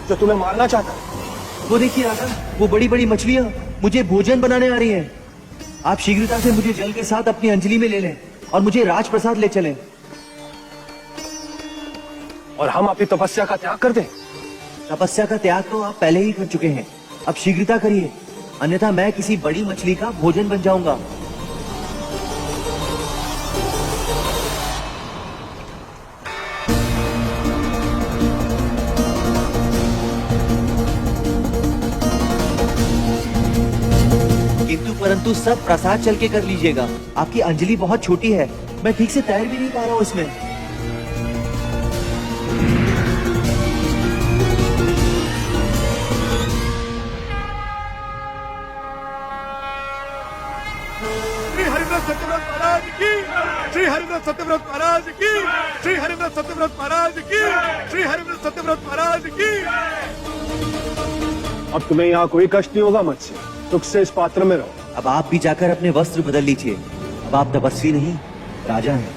जो तुम्हें मारना चाहता है। वो देखिए राजा, वो बड़ी बड़ी मछलियां मुझे भोजन बनाने आ रही हैं। आप शीघ्रता से मुझे जल के साथ अपनी अंजलि में ले लें और मुझे राजप्रसाद ले चलें। और हम अपनी तपस्या का त्याग कर दें। तपस्या का त्याग तो आप पहले ही कर चुके हैं। अब शीघ्रता करिए, अन्यथा मैं किसी बड़ी मछली का भोजन बन जाऊंगा। किंतु परंतु सब प्रसाद चल के कर लीजिएगा। आपकी अंजलि बहुत छोटी है, मैं ठीक से तैर भी नहीं पा रहा हूँ इसमें। श्री हरिव्रत सत्यव्रत महाराज की, श्री हरिव्रत सत्यव्रत महाराज की, श्री हरिव्रत सत्यव्रत महाराज की, श्री हरिव्रत सत्यव्रत महाराज की। अब तुम्हें यहाँ कोई कष्ट नहीं होगा। मत्स्य, सुख से इस पात्र में रहो। अब आप भी जाकर अपने वस्त्र बदल लीजिए। अब आप तपस्वी नहीं, राजा हैं।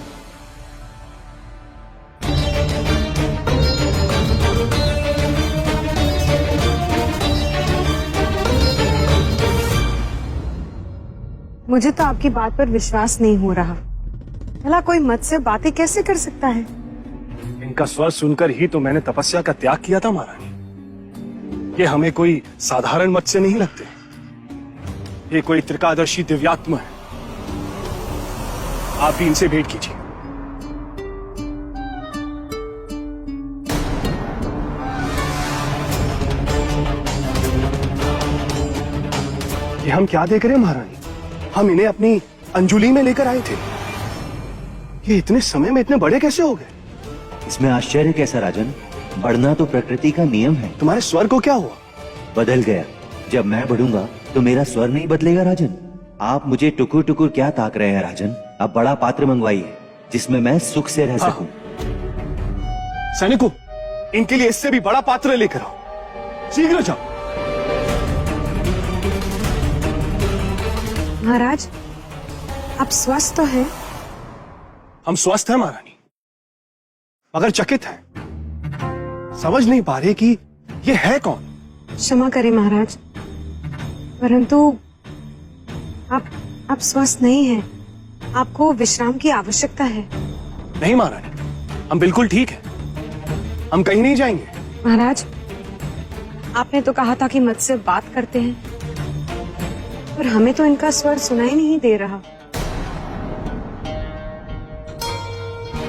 मुझे तो आपकी बात पर विश्वास नहीं हो रहा। भला कोई मत्स्य बातें कैसे कर सकता है? इनका स्वर सुनकर ही तो मैंने तपस्या का त्याग किया था महारानी। ये हमें कोई साधारण मत्स्य नहीं लगते। ये कोई त्रिकादर्शी दिव्यात्मा है। आप भी इनसे भेंट कीजिए। ये हम क्या देख रहे हैं महारानी? हम इन्हें अपनी अंजुलि में लेकर आए थे। ये इतने समय में इतने बड़े कैसे हो गए? इसमें आश्चर्य कैसा राजन? बढ़ना तो प्रकृति का नियम है। तुम्हारे स्वर को क्या हुआ? बदल गया। जब मैं बढ़ूंगा तो मेरा स्वर नहीं बदलेगा राजन। आप मुझे टुकुर टुकुर क्या ताक रहे हैं राजन? अब बड़ा पात्र मंगवाइए जिसमें मैं सुख से रह सकूं। सैनिकों, इनके लिए इससे भी बड़ा पात्र लेकर आओ। शीघ्र जाओ। महाराज, आप स्वस्थ तो हैं? हम स्वस्थ हैं महारानी, मगर चकित हैं। समझ नहीं पा रहे कि ये है कौन। क्षमा करें महाराज, परंतु आप स्वस्थ नहीं हैं। आपको विश्राम की आवश्यकता है। नहीं महारानी, हम बिल्कुल ठीक हैं। हम कहीं नहीं जाएंगे। महाराज, आपने तो कहा था कि मुझसे बात करते हैं, पर हमें तो इनका स्वर सुनाई नहीं दे रहा।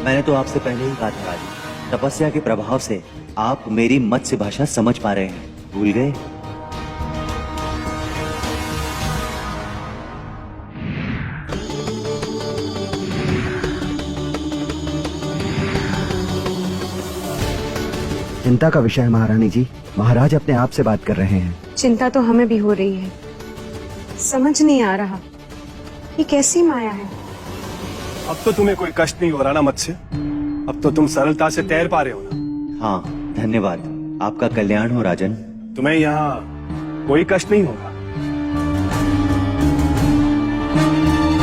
मैंने तो आपसे पहले ही कहा था राजन, तपस्या के प्रभाव से आप मेरी मत्स्य भाषा समझ पा रहे हैं। भूल गए? चिंता का विषय है महारानी जी। महाराज अपने आप से बात कर रहे हैं। चिंता तो हमें भी हो रही है। समझ नहीं आ रहा ये कैसी माया है। अब तो तुम्हें कोई कष्ट नहीं हो रहा ना मत्स्य? अब तो तुम सरलता से तैर पा रहे हो ना? हाँ, धन्यवाद। आपका कल्याण हो राजन। तुम्हें यहाँ कोई कष्ट नहीं होगा।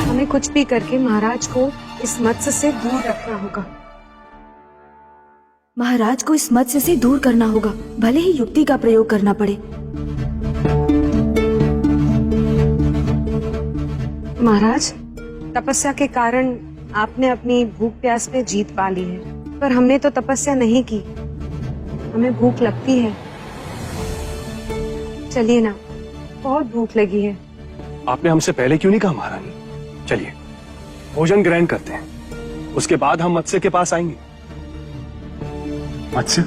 हमें कुछ भी करके महाराज को इस मत्स्य से दूर रखना होगा। महाराज को इस मत्स्य से दूर करना होगा, भले ही युक्ति का प्रयोग करना पड़े। महाराज, तपस्या के कारण आपने अपनी भूख प्यास में जीत पा ली है, पर हमने तो तपस्या नहीं की। हमें भूख लगती है। चलिए ना, बहुत भूख लगी है। आपने हमसे पहले क्यों नहीं कहा महारानी? चलिए भोजन ग्रहण करते हैं, उसके बाद हम मत्स्य के पास आएंगे। मत्स्य,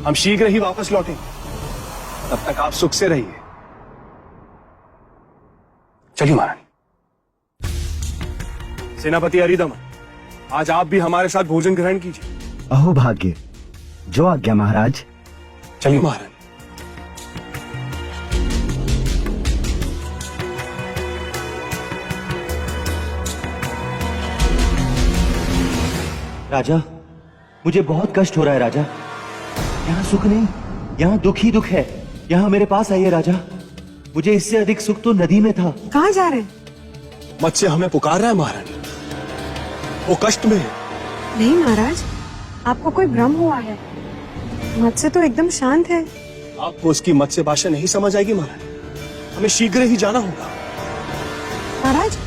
हम शीघ्र ही वापस लौटेंगे। तब तक आप सुख से रहिए। चलिए महारानी। सेनापति अरिदमन, आज आप भी हमारे साथ भोजन ग्रहण कीजिए। अहो भाग्य, जो आज्ञा महाराज। चलिए महारानी। राजा, मुझे बहुत कष्ट हो रहा है राजा। यहाँ सुख नहीं, यहाँ दुख ही दुख है। यहाँ मेरे पास आइए राजा। मुझे इससे अधिक सुख तो नदी में था। कहाँ जा रहे हैं? मत्स्य हमें पुकार रहा है महारानी। वो कष्ट में है। नहीं महाराज, आपको कोई भ्रम हुआ है। मत्स्य तो एकदम शांत है। आपको उसकी मत्स्य भाषा नहीं समझ आएगी महारानी। हमें शीघ्र ही जाना होगा। महाराज,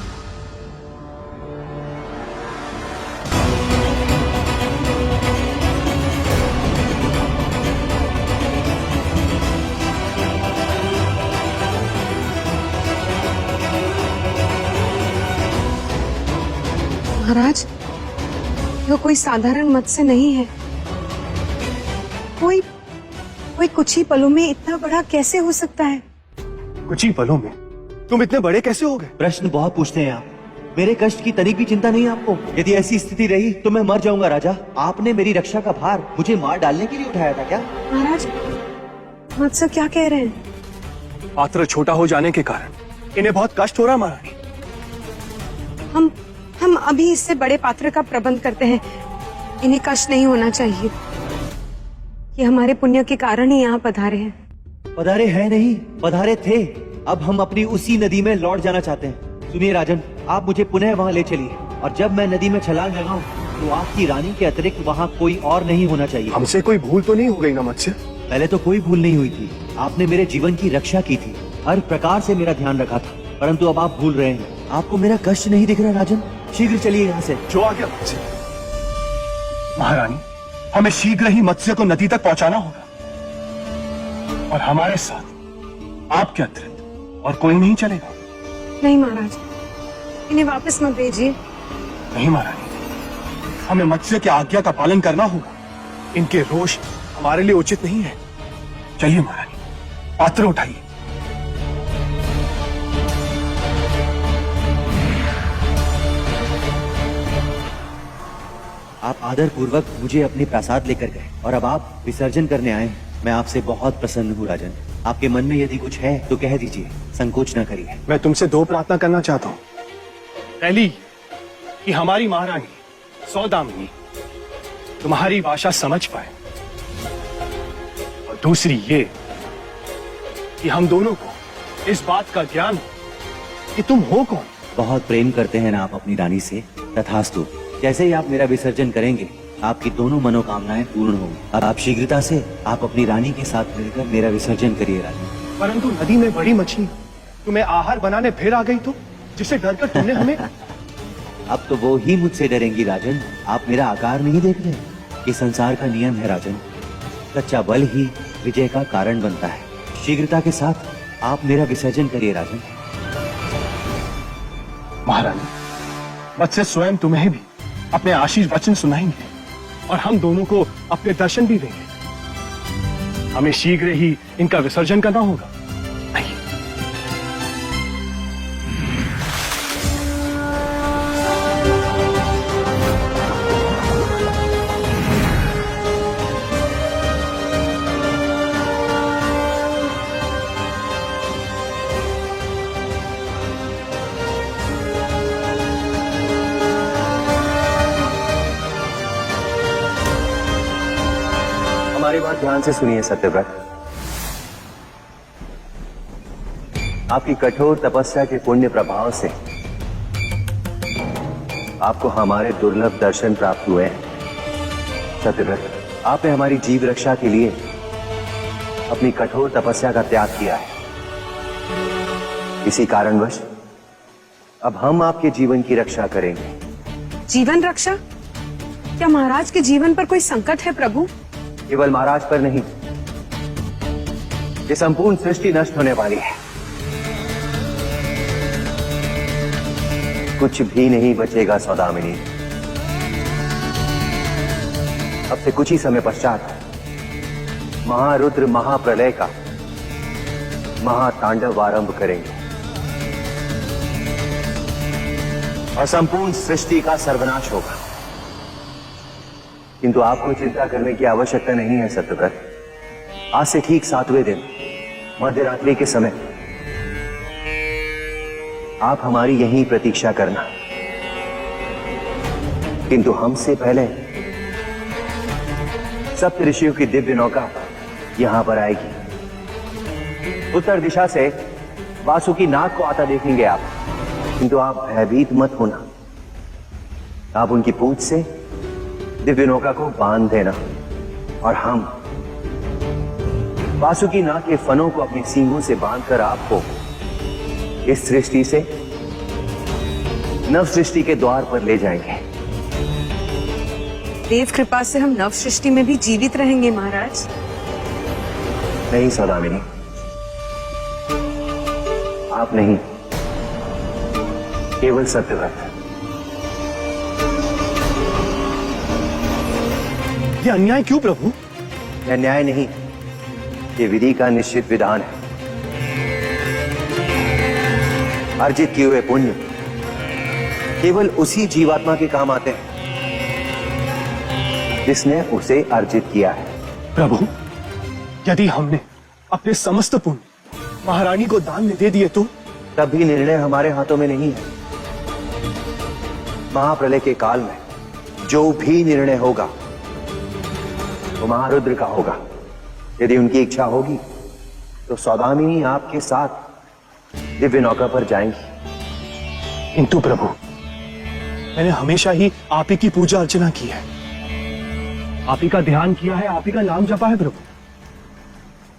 महाराज, यह कोई साधारण मत्स्य नहीं है। कोई कुछ ही पलों में इतना बड़ा कैसे हो सकता है? कुछ ही पलों में तुम इतने बड़े कैसे हो गए? प्रश्न बहुत पूछते हैं आप। मेरे कष्ट की तनिक भी चिंता नहीं है आपको? यदि ऐसी स्थिति रही तो मैं मर जाऊंगा राजा। आपने मेरी रक्षा का भार मुझे मार डालने के लिए उठाया था क्या? महाराज, मत्स्य क्या कह रहे हैं? पात्र छोटा हो जाने के कारण इन्हें बहुत कष्ट हो रहा महारानी। हम अभी इससे बड़े पात्र का प्रबंध करते हैं। इन्हें कष्ट नहीं होना चाहिए। ये हमारे पुण्य के कारण ही यहाँ पधारे हैं। पधारे हैं नहीं, पधारे थे। अब हम अपनी उसी नदी में लौट जाना चाहते हैं। सुनिए राजन, आप मुझे पुनः वहाँ ले चलिए और जब मैं नदी में छलांग लगाऊं तो आपकी रानी के अतिरिक्त वहाँ कोई और नहीं होना चाहिए। हमसे कोई भूल तो नहीं हो गई ना मत्स्य? पहले तो कोई भूल नहीं हुई थी। आपने मेरे जीवन की रक्षा की थी, हर प्रकार से मेरा ध्यान रखा था, परंतु अब आप भूल रहे हैं। आपको मेरा कष्ट नहीं दिख रहा राजन? शीघ्र चलिए यहाँ से। जो आ गया मत्स्य। महारानी, हमें शीघ्र ही मत्स्य को नदी तक पहुंचाना होगा और हमारे साथ आपके अतिरिक्त और कोई नहीं चलेगा। नहीं महाराज, इन्हें वापस मत भेजिए। नहीं महारानी, हमें मत्स्य की आज्ञा का पालन करना होगा। इनके रोष हमारे लिए उचित नहीं है। चलिए महारानी, पात्र उठाइए। आप आदर पूर्वक मुझे अपने प्रासाद लेकर गए और अब आप विसर्जन करने आए। मैं आपसे बहुत प्रसन्न हूँ राजन। आपके मन में यदि कुछ है तो कह दीजिए, संकोच न करिए। मैं तुमसे दो प्रार्थना करना चाहता हूँ। पहली कि हमारी महारानी सौदामिनी तुम्हारी भाषा समझ पाए और दूसरी ये कि हम दोनों को इस बात का ज्ञान हो कि तुम हो कौन। बहुत प्रेम करते हैं ना आप अपनी रानी से? तथास्तु। जैसे ही आप मेरा विसर्जन करेंगे आपकी दोनों मनोकामनाएं पूर्ण होंगी। अब आप शीघ्रता से आप अपनी रानी के साथ मिलकर मेरा विसर्जन करिए रानी। परंतु नदी में बड़ी मछली तुम्हें आहार बनाने फिर आ गई तो, जिसे डरकर तुमने हमें। अब तो वो ही मुझसे डरेंगी राजन। आप मेरा आकार नहीं देख रहे? ये संसार का नियम है राजन। सच्चा बल ही विजय का कारण बनता है। शीघ्रता के साथ आप मेरा विसर्जन करिए राजन। महारानी, मत्स्य स्वयं तुम्हें भी अपने आशीष वचन सुनाएंगे और हम दोनों को अपने दर्शन भी देंगे। हमें शीघ्र ही इनका विसर्जन करना होगा। नहीं। हमारी बात ध्यान से सुनिए सत्यव्रत। आपकी कठोर तपस्या के पुण्य प्रभाव से आपको हमारे दुर्लभ दर्शन प्राप्त हुए हैं। सत्यव्रत, आपने हमारी जीव रक्षा के लिए अपनी कठोर तपस्या का त्याग किया है। इसी कारणवश अब हम आपके जीवन की रक्षा करेंगे। जीवन रक्षा? क्या महाराज के जीवन पर कोई संकट है प्रभु? केवल महाराज पर नहीं, ये संपूर्ण सृष्टि नष्ट होने वाली है। कुछ भी नहीं बचेगा सौदामिनी। अब से कुछ ही समय पश्चात महारुद्र महाप्रलय का महातांडव आरंभ करेंगे और संपूर्ण सृष्टि का सर्वनाश होगा। किंतु आपको चिंता करने की आवश्यकता नहीं है सत्यव्रत। आज से ठीक 7वें दिन मध्यरात्रि के समय आप हमारी यहीं प्रतीक्षा करना, किंतु हमसे पहले सप्त ऋषियों की दिव्य नौका यहां पर आएगी। उत्तर दिशा से वासुकी नाग को आता देखेंगे आप, किंतु आप भयभीत मत होना। आप उनकी पूंछ से दिव्य नौका को बांध देना और हम वासुकी नाग के फनों को अपनी सींगों से बांधकर आपको इस सृष्टि से नव सृष्टि के द्वार पर ले जाएंगे। देव कृपा से हम नव सृष्टि में भी जीवित रहेंगे महाराज। नहीं सौदामिनी, आप नहीं, केवल सत्यव्रत। ये अन्याय क्यों प्रभु? यह न्याय नहीं, ये विधि का निश्चित विधान है। अर्जित किए हुए पुण्य केवल उसी जीवात्मा के काम आते हैं जिसने उसे अर्जित किया है। प्रभु, यदि हमने अपने समस्त पुण्य महारानी को दान में दे दिए तो? तब भी निर्णय हमारे हाथों में नहीं है। महाप्रलय के काल में जो भी निर्णय होगा वो महारुद्र का होगा। यदि उनकी इच्छा होगी तो सौदामिनी आपके साथ दिव्य नौका पर जाएंगी। किंतु प्रभु, मैंने हमेशा ही आप ही की पूजा अर्चना की है, आप ही का ध्यान किया है, आप ही का नाम जपा है प्रभु,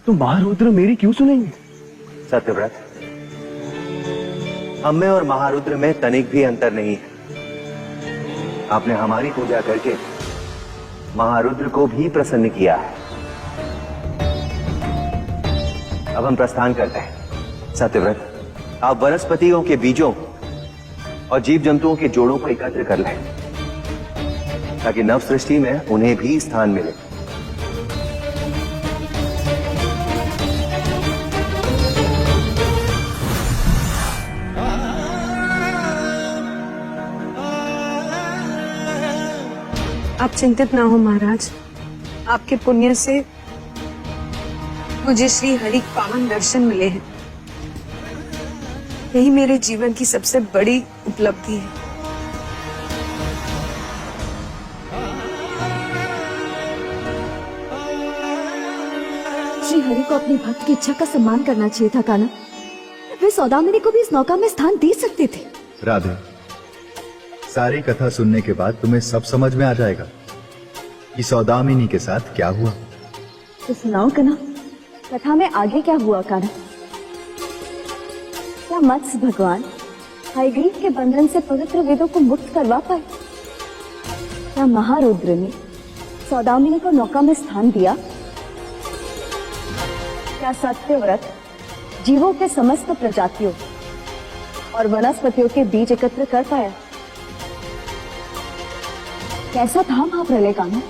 तो महारुद्र मेरी क्यों सुनेंगे? सत्यव्रत, हम में और महारुद्र में तनिक भी अंतर नहीं है। आपने हमारी पूजा करके महारुद्र को भी प्रसन्न किया है। अब हम प्रस्थान करते हैं। सत्यव्रत, आप वनस्पतियों के बीजों और जीव जंतुओं के जोड़ों को एकत्र कर लें ताकि नव सृष्टि में उन्हें भी स्थान मिले। आप चिंतित ना हो महाराज, आपके पुण्य से मुझे श्री हरि के पावन दर्शन मिले हैं। यही मेरे जीवन की सबसे बड़ी उपलब्धि है। श्री हरि को अपने भक्त की इच्छा का सम्मान करना चाहिए था कान्हा। वे सौदामिनी को भी इस नौका में स्थान दे सकते थे। राधे, सारी कथा सुनने के बाद तुम्हें सब समझ में आ जाएगा कि सौदामिनी के साथ क्या हुआ। तो सुनाओ कान्हा, कथा में आगे क्या हुआ कान्हा? क्या मत्स्य भगवान हयग्रीव के बंधन से पवित्र वेदों को मुक्त करवा पाए? क्या महारुद्र ने सौदामिनी को नौका में स्थान दिया? क्या सत्यव्रत जीवों के समस्त प्रजातियों और वनस्पतियों के बीज एकत्र कर पाया? कैसा था महाप्रलय कान्हा?